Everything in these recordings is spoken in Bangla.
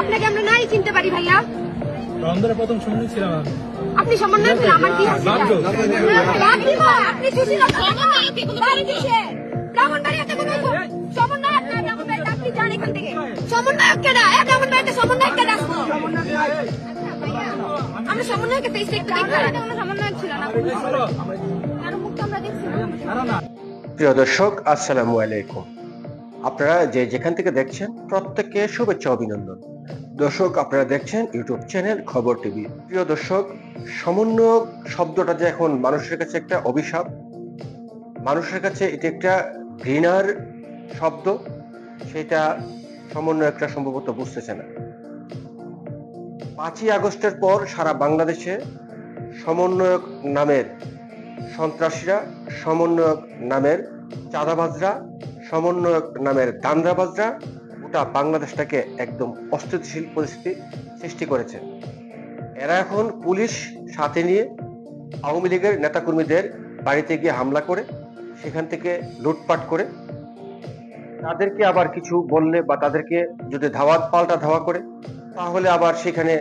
আপনাকে আমরা নাই চিনতে পারি ভাইয়া। রন্ধনের প্রথম সমন্বয় ছিলাম আমি। আপনি সমন্বয় ছিলেন আমার কি আছে? আপনি সুশীল ব্রাহ্মণবাড়িয়াতে কোনো সমন্বয়ক না, ব্রাহ্মণবাড়িয়াতে আপনি যান এখান থেকে। সমন্বয়ক কেনা ব্রাহ্মণবাড়িয়াতে সমন্বয়ক কেনা আসবো আমরা সমন্বয়কে ফেস দেখতে দেখতে সমন্বয়ক ছিল না, কারো মুখটা আমরা দেখছি না। প্রিয় দর্শক, আসসালামু আলাইকুম। আপনারা যেখান থেকে দেখছেন প্রত্যেককে শুভেচ্ছা অভিনন্দন। দর্শক, আপনারা দেখছেন ইউটিউব চ্যানেল খবর টিভি। প্রিয় দর্শক, সমন্বয়ক শব্দটা যে এখন মানুষের কাছে একটা অভিশাপ, মানুষের কাছে এটা একটা ঘৃণার শব্দ, সেটা সমন্বয়করা সম্ভবত বুঝতেছে না। 5ই আগস্টের পর সারা বাংলাদেশে সমন্বয়ক নামের সন্ত্রাসীরা, সমন্বয়ক নামের চাঁদাবাজরা, সমন্বয়ক নামের দান্দাবাজরা গোটা বাংলাদেশটাকে একদম অস্থিতিশীল পরিস্থিতি সৃষ্টি করেছে। এরা এখন পুলিশ সাথে নিয়ে আওয়ামী লীগের নেতাকর্মীদের বাড়িতে গিয়ে হামলা করে সেখান থেকে লুটপাট করে, তাদেরকে আবার কিছু বললে বা তাদেরকে যদি পাল্টা ধাওয়া করে, তাহলে আবার সেখানে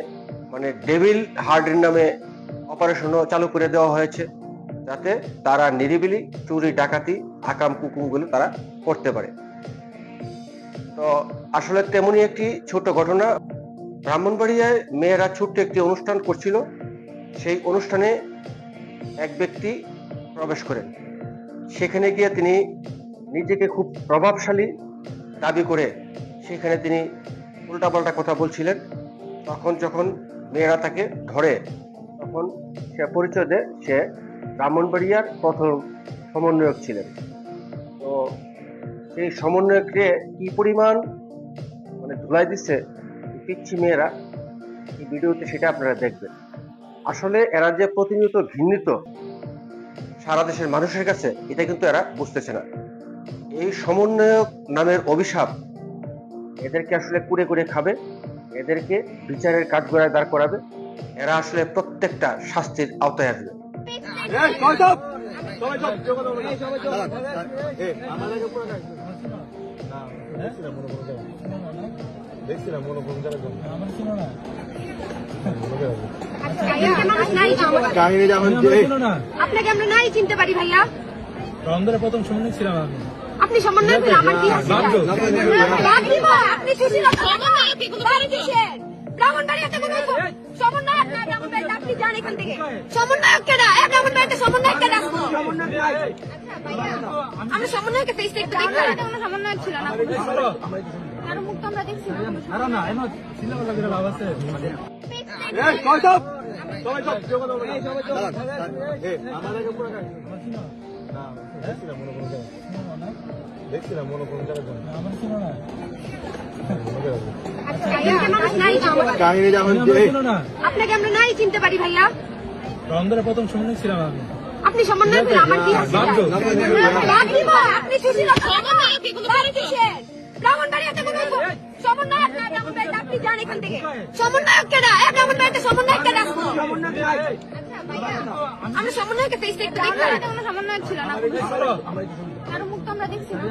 ডেভিল হার্ডের নামে অপারেশনও চালু করে দেওয়া হয়েছে, যাতে তারা নিরিবিলি চুরি ডাকাতি আকাম কুকুমগুলো তারা করতে পারে। তো আসলে তেমনই একটি ছোট ঘটনা। ব্রাহ্মণবাড়িয়ায় মেয়েরা ছোট্ট একটি অনুষ্ঠান করছিল, সেই অনুষ্ঠানে এক ব্যক্তি প্রবেশ করেন। সেখানে গিয়ে তিনি নিজেকে খুব প্রভাবশালী দাবি করে সেখানে তিনি উল্টাপাল্টা কথা বলছিলেন। তখন যখন মেয়েরা তাকে ধরে, তখন সে পরিচয় দেয় সে ব্রাহ্মণবাড়িয়ার প্রথম সমন্বয়ক ছিলেন। তো সেই সমন্বয়ককে কি পরিমাণ ধুলাই দিচ্ছে পিচ্ছি মেয়েরা, এই ভিডিওতে সেটা আপনারা দেখবেন। আসলে এরা যে প্রতিনিয়ত ঘৃণিত সারা দেশের মানুষের কাছে, এটা কিন্তু এরা বুঝতেছে না। এই সমন্বয়ক নামের অভিশাপ এদেরকে আসলে কুড়ে কুড়ে খাবে, এদেরকে বিচারের কাঠগড়ায় দাঁড় করাবে। এরা আসলে প্রত্যেকটা শাস্তির আওতায় আসবে। আপনাকে আমরা নাই চিনতে পারি ভাইয়া। রন্ধনের প্রথম সমন্বয় ছিলাম আমি। আপনি সমন্বয় ছিলেন আমার কি আছে? আপনি সুশীল ব্রাহ্মণবাড়িয়াতে কোনো সমন্বয়ক না, ব্রাহ্মণবাড়িয়াতে আপনি যান এখান থেকে। সমন্বয়ক কেনা ব্রাহ্মণবাড়িয়াতে সমন্বয়ক কেনা আসবো আমরা সমন্বয়কে ফেস দেখতে দেখতে সমন্বয়ক ছিল না, কারো মুখটা আমরা দেখছি আপনাকে আমরা নাই চিনতে পারি ভাইয়া। রন্ধনের প্রথম সমন্বয় ছিলাম আমি। আপনি সমন্বয় ছিলেন আমার কি আছে? আপনি সুশীল ব্রাহ্মণবাড়িয়াতে কোনো সমন্বয়ক না, ব্রাহ্মণবাড়িয়াতে আপনি যান এখান থেকে। সমন্বয়ক কেনা ব্রাহ্মণবাড়িয়াতে সমন্বয়ক কেনা আসবো আমরা সমন্বয়কে ফেস দেখতে দেখতে সমন্বয়ক ছিল না, কারো মুখটা আমরা দেখছি না।